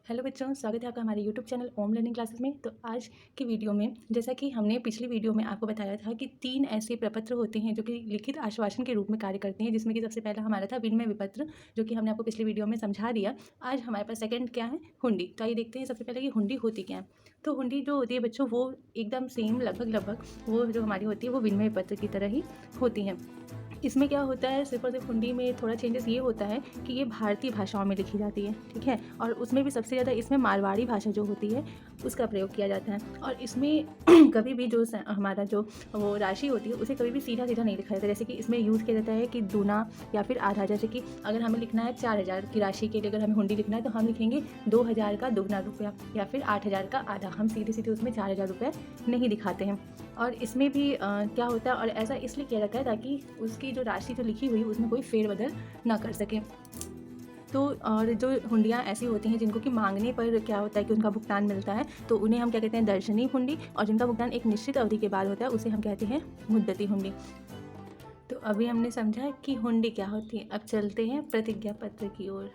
Hello बच्चों, स्वागत है आपका हमारे यूट्यूब चैनल ओम लर्निंग क्लासेस में। तो आज की वीडियो में जैसा कि हमने पिछली वीडियो में आपको बताया था कि 3 ऐसे प्रपत्र होते हैं जो कि लिखित आश्वासन के रूप में कार्य करते हैं, जिसमें कि सबसे पहला हमारा था विनिमय विपत्र, जो कि हमने आपको पिछली वीडियो में समझा दिया। आज हमारे पास सेकंड क्या है, हुंडी। तो आइए देखते हैं सबसे पहले कि हुंडी होती क्या है। तो हुंडी जो होती है बच्चों, वो एकदम सेम लगभग वो जो हमारी होती है वो विनिमय पत्र की तरह ही होती है। इसमें क्या होता है, सिर्फ और सिर्फ हुंडी में थोड़ा चेंजेस ये होता है कि ये भारतीय भाषाओं में लिखी जाती है, ठीक है। और उसमें भी सबसे ज़्यादा इसमें मारवाड़ी भाषा जो होती है उसका प्रयोग किया जाता है। और इसमें कभी भी जो हमारा जो वो राशि होती है उसे कभी भी सीधा सीधा नहीं लिखा जाता। जैसे कि इसमें यूज़ किया जाता है कि दूना या फिर आधा। जैसे कि अगर हमें लिखना है 4000 की राशि के लिए, अगर हमें हुंडी लिखना है तो हम लिखेंगे 2000 का दोगुना रुपया या फिर 8000 का आधा। हम सीधे सीधे उसमें 4000 रुपये नहीं दिखाते हैं। और इसमें भी क्या होता है, और ऐसा इसलिए किया जाता है ताकि उसकी जो राशि जो लिखी हुई उसमें कोई फेरबदल ना कर सके। तो और जो हुंडियाँ ऐसी होती हैं जिनको कि मांगने पर क्या होता है कि उनका भुगतान मिलता है, तो उन्हें हम क्या कहते हैं, दर्शनी हुंडी। और जिनका भुगतान एक निश्चित अवधि के बाद होता है उसे हम कहते हैं मुद्दती हुंडी। तो अभी हमने समझा कि हुंडी क्या होती है। अब चलते हैं प्रतिज्ञा पत्र की ओर।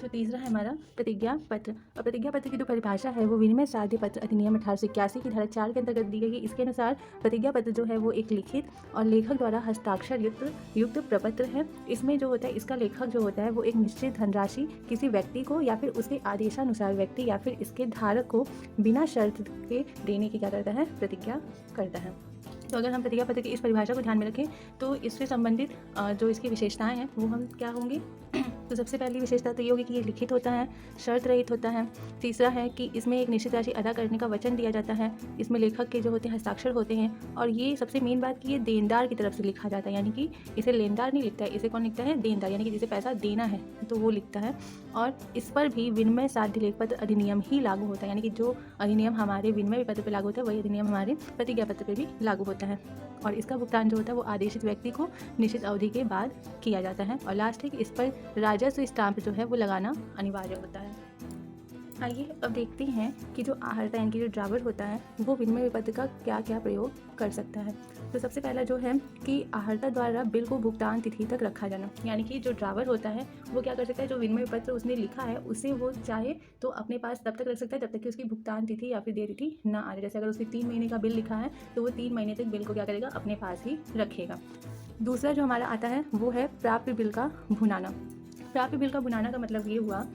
तो तीसरा है हमारा प्रतिज्ञा पत्र। और प्रतिज्ञा पत्र की जो परिभाषा है वो विनिमय साध्य पत्र अधिनियम 1881 की धारा 4 के अंतर्गत दी गई। इसके अनुसार प्रतिज्ञा पत्र जो है वो एक लिखित और लेखक द्वारा हस्ताक्षर युक्त प्रपत्र है। इसमें जो होता है, इसका लेखक जो होता है वो एक निश्चित धनराशि किसी व्यक्ति को या फिर उसके आदेशानुसार व्यक्ति या फिर इसके धारक को बिना शर्त के देने की क्या करता है, प्रतिज्ञा करता है। तो अगर हम प्रतिज्ञा पत्र की इस परिभाषा को ध्यान में रखें तो इससे संबंधित जो इसकी विशेषताएं हैं वो हम क्या होंगी। तो सबसे पहली विशेषता तो ये होगी कि ये लिखित होता है, शर्त रहित होता है। तीसरा है कि इसमें एक निश्चित राशि अदा करने का वचन दिया जाता है। इसमें लेखक के जो होते हैं हस्ताक्षर होते हैं। और ये सबसे मेन बात कि ये देनदार की तरफ से लिखा जाता है, यानी कि इसे लेनदार नहीं लिखता है, इसे कौन लिखता है, देनदार, यानी कि जिसे पैसा देना है तो वो लिखता है। और इस पर भी विनिमय साध्य लेख पत्र अधिनियम ही लागू होता है, यानी कि जो अधिनियम हमारे विनिमय पत्र पर लागू होता है वही अधिनियम हमारे प्रतिज्ञा पत्र पर भी लागू होता है। और इसका भुगतान जो होता है वो आदेशित व्यक्ति को निश्चित अवधि के बाद किया जाता है। और लास्ट है कि इस पर राजस्व स्टाम्प जो है वो लगाना अनिवार्य होता है। आइए अब देखते हैं कि जो आहर्ता यानी कि जो ड्रावर होता है वो विनिमय विपत्र का क्या क्या प्रयोग कर सकता है। तो सबसे पहला जो है कि आहर्ता द्वारा बिल को भुगतान तिथि तक रखा जाना, यानी कि जो ड्रावर होता है वो क्या कर सकता है, जो विनिमय विपत्र उसने लिखा है उसे वो चाहे तो अपने पास तब तक रख सकता है जब तक कि उसकी भुगतान तिथि या फिर देय तिथि ना आ जाए। जैसे अगर उसकी 3 महीने का बिल लिखा है तो वो 3 महीने तक बिल को क्या करेगा, अपने पास ही रखेगा। दूसरा जो हमारा आता है वो है प्राप्य बिल का भुनाना। प्राप्य बिल का भुनाना का मतलब ये हुआ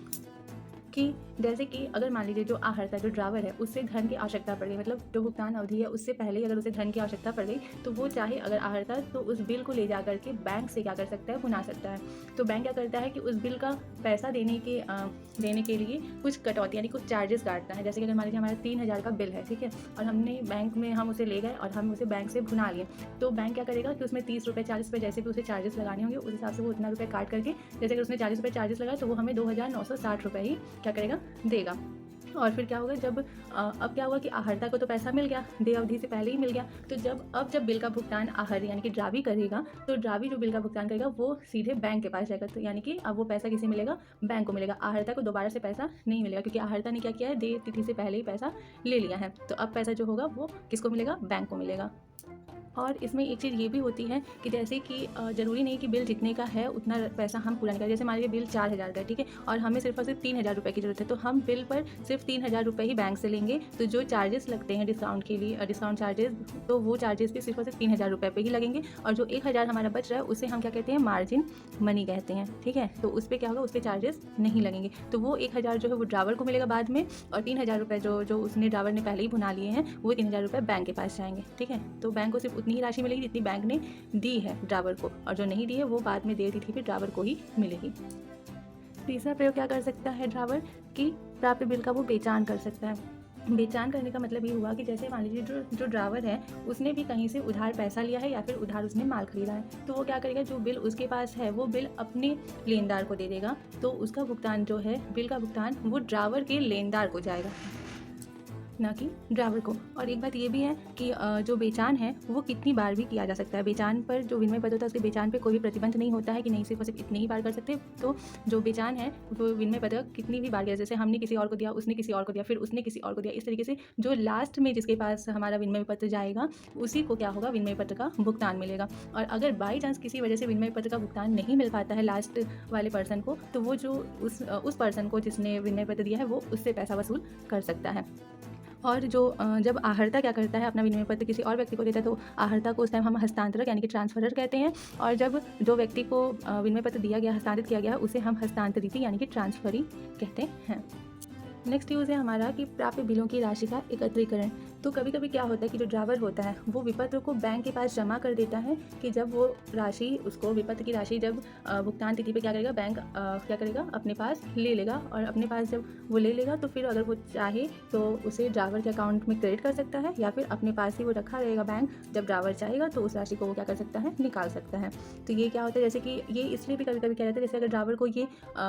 कि जैसे कि अगर मान लीजिए जो आहर्ता जो ड्रावर है उससे धन की आवश्यकता पड़ गई, मतलब जो भुगतान अवधि है उससे पहले ही अगर उसे धन की आवश्यकता पड़ गई तो वो चाहे अगर आहर्ता तो उस बिल को ले जा करके बैंक से क्या कर सकता है, भुना सकता है। तो बैंक क्या करता है कि उस बिल का पैसा देने के लिए कुछ कटौती यानी कुछ चार्जेस काटता है। जैसे कि अगर मान लीजिए हमारा 3000 का बिल है, ठीक है, और हमने बैंक में हम उसे ले गए और हम उसे बैंक से भुना लिए, तो बैंक क्या करेगा कि उसमें 30 रुपये 40 रुपये जैसे भी उसे चार्जेस लगाने होंगे उस हिसाब से वो उतना रुपये काट करके, जैसे अगर उसने 40 रुपये चार्जेस लगाए तो वो हमें 2960 रुपये ही क्या करेगा, देगा। और फिर क्या होगा, अब क्या हुआ कि आहर्ता को तो पैसा मिल गया, देय अवधि से पहले ही मिल गया। तो जब बिल का भुगतान आहर यानी कि ड्रावी करेगा तो ड्रावी जो बिल का भुगतान करेगा वो सीधे बैंक के पास जाएगा। तो यानी कि अब वो पैसा किसे मिलेगा, बैंक को मिलेगा। आहर्ता को दोबारा से पैसा नहीं मिलेगा क्योंकि आहर्ता ने क्या किया है, देय तिथि से पहले ही पैसा ले लिया है। तो अब पैसा जो होगा वो किसको मिलेगा, बैंक को मिलेगा। और इसमें एक चीज़ ये भी होती है कि जैसे कि ज़रूरी नहीं कि बिल जितने का है उतना पैसा हम पूरा नहीं करें। जैसे मान लीजिए बिल 4000 का है, ठीक है, और हमें सिर्फ और सिर्फ 3000 रुपये की ज़रूरत है, तो हम बिल पर सिर्फ 3000 रुपये ही बैंक से लेंगे। तो जो चार्जेस लगते हैं डिस्काउंट के लिए, डिस्काउंट चार्जेस, तो वो चार्जेस भी सिर्फ और सिर्फ 3000 रुपये पर ही लगेंगे। और जो 1000 हमारा बच रहा है उसे हम क्या कहते हैं, मार्जिन मनी कहते हैं, ठीक है। तो उस पर क्या होगा, उस पर चार्जेस नहीं लगेंगे। तो वो 1000 जो है वो ड्रावर को मिलेगा बाद में, और 3000 रुपये जो उसने ड्रावर ने पहले ही भुना लिए हैं वो 3000 रुपये बैंक के पास जाएंगे, ठीक है। तो बैंक को सिर्फ उतनी ही राशि मिलेगी जितनी बैंक ने दी है ड्रावर को, और जो नहीं दी है वो बाद में दे दी थी फिर ड्रावर को ही मिलेगी। तीसरा प्रयोग क्या कर सकता है ड्रावर, कि प्राप्य बिल का वो बेचान कर सकता है। बेचान करने का मतलब ये हुआ कि जैसे मान लीजिए जो ड्रावर है उसने भी कहीं से उधार पैसा लिया है या फिर उधार उसने माल खरीदा है, तो वो क्या करेगा, जो बिल उसके पास है वो बिल अपने लेनदार को दे देगा। तो उसका भुगतान जो है, बिल का भुगतान वो ड्रावर के लेनदार को जाएगा। ना कि ड्राइवर को। और एक बात ये भी है कि जो बेचान है वो कितनी बार भी किया जा सकता है। बेचान पर जो विनिमय पत्र होता है उसके बेचान पे कोई भी प्रतिबंध नहीं होता है कि नहीं सिर्फ और सिर्फ इतने ही बार कर सकते। तो जो बेचान है वो विनिमय पत्र कितनी भी बार किया, जैसे हमने किसी और को दिया, उसने किसी और को दिया, फिर उसने किसी और को दिया, इस तरीके से जो लास्ट में जिसके पास हमारा विनिमय पत्र जाएगा उसी को क्या होगा, विनिमय पत्र का भुगतान मिलेगा। और अगर बाई चांस किसी वजह से विनिमय पत्र का भुगतान नहीं मिल पाता है लास्ट वाले पर्सन को, तो वो जो उस पर्सन को जिसने विनिमय पत्र दिया है वो उससे पैसा वसूल कर सकता है। और जो जब आहर्ता क्या करता है, अपना विनिमय पत्र किसी और व्यक्ति को देता है, तो आहर्ता को उस टाइम हम हस्तांतरक यानी कि ट्रांसफरर कहते हैं। और जब जो व्यक्ति को विनिमय पत्र दिया गया, हस्तांतरित किया गया, उसे हम हस्तांतरिती यानी कि ट्रांसफरी कहते हैं। नेक्स्ट यूज़ है हमारा कि प्राप्य बिलों की राशि का एकत्रीकरण। तो कभी कभी क्या होता है कि जो ड्राइवर होता है वो विपत्र को बैंक के पास जमा कर देता है कि जब वो राशि, उसको विपत्र की राशि जब भुगतान तिथि पे क्या करेगा, बैंक क्या करेगा, अपने पास ले लेगा। और अपने पास जब वो ले लेगा तो फिर अगर वो चाहे तो उसे ड्राइवर के अकाउंट में क्रेडिट कर सकता है, या फिर अपने पास ही वो रखा रहेगा बैंक, जब ड्राइवर चाहेगा तो उस राशि को वो क्या कर सकता है, निकाल सकता है। तो ये क्या होता है, जैसे कि ये इसलिए भी कभी कभी क्या रहता है, जैसे अगर ड्राइवर को ये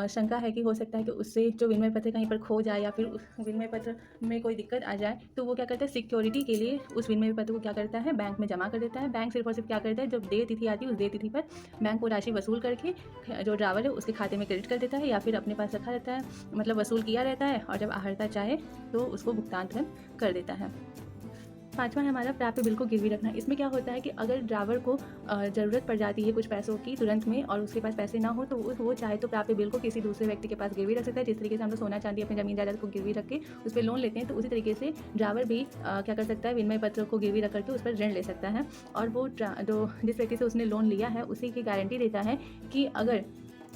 शंका है कि हो सकता है कि उससे जो विनिमय पत्र कहीं पर खो जाए या फिर उस विनिमय पत्र में कोई दिक्कत आ जाए, तो वो क्या करता है, सिक्योरिटी के लिए उस विनिमय पत्र को क्या करता है, बैंक में जमा कर देता है। बैंक सिर्फ और सिर्फ क्या करता है, जब देय तिथि आती है उस देय तिथि पर बैंक वो राशि वसूल करके जो ड्राइवर है उसके खाते में क्रेडिट कर देता है, या फिर अपने पास रखा रहता है, मतलब वसूल किया रहता है। और जब आहर्ता चाहे तो उसको भुगतान तुरंत कर देता है। पाँचवा है हमारा प्राप्य बिल को गिरवी रखना। इसमें क्या होता है कि अगर ड्राइवर को ज़रूरत पड़ जाती है कुछ पैसों की तुरंत में और उसके पास पैसे ना हो, तो वो चाहे तो प्राप्य बिल को किसी दूसरे व्यक्ति के पास गिरवी रख सकता है। जिस तरीके से हम लोग सोना चांदी अपनी ज़मीन जायदाद को गिरवी रख के उस पर लोन लेते हैं, तो उसी तरीके से ड्राइवर भी क्या कर सकता है, विनिमय पत्र को गिरवी रख करके उस पर ऋण ले सकता है। और वो जो जिस व्यक्ति से उसने लोन लिया है उसी की गारंटी देता है कि अगर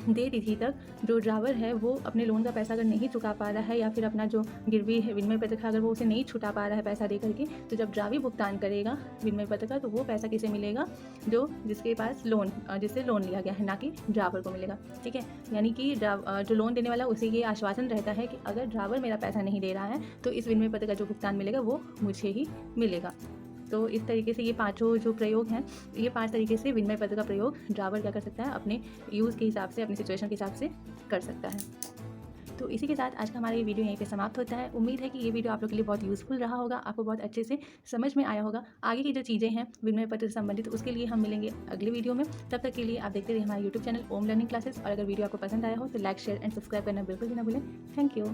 देय तिथि तक जो ड्राइवर है वो अपने लोन का पैसा अगर नहीं चुका पा रहा है, या फिर अपना जो गिरवी है विनिमय पत्र का अगर वो उसे नहीं छुटा पा रहा है पैसा दे करके, तो जब ड्राइवर भुगतान करेगा विनिमय पत्र का, तो वो पैसा किसे मिलेगा, जो जिसके पास लोन जिससे लोन लिया गया है, ना कि ड्राइवर को मिलेगा। ठीक है, यानी कि जो लोन देने वाला उसे ये आश्वासन रहता है कि अगर ड्राइवर मेरा पैसा नहीं दे रहा है तो इस विनिमय पत्र का जो भुगतान मिलेगा वो मुझे ही मिलेगा। तो इस तरीके से ये पांचों जो प्रयोग हैं, ये 5 तरीके से विनिमय पत्र का प्रयोग ड्राइवर क्या कर सकता है, अपने यूज़ के हिसाब से, अपनी सिचुएशन के हिसाब से कर सकता है। तो इसी के साथ आज का हमारा ये वीडियो यहीं पे समाप्त होता है। उम्मीद है कि ये वीडियो आप लोग के लिए बहुत यूज़फुल रहा होगा, आपको बहुत अच्छे से समझ में आया होगा। आगे की जो चीज़ें हैं विनिमय पत्र से संबंधित, उसके लिए हम मिलेंगे अगले वीडियो में। तब तक के लिए आप देखते रहिए हमारा यूट्यूब चैनल ओम लर्निंग क्लासेस। और अगर वीडियो आपको पसंद आया हो तो लाइक, शेयर एंड सब्सक्राइब करना बिल्कुल भी ना भूलें। Thank you.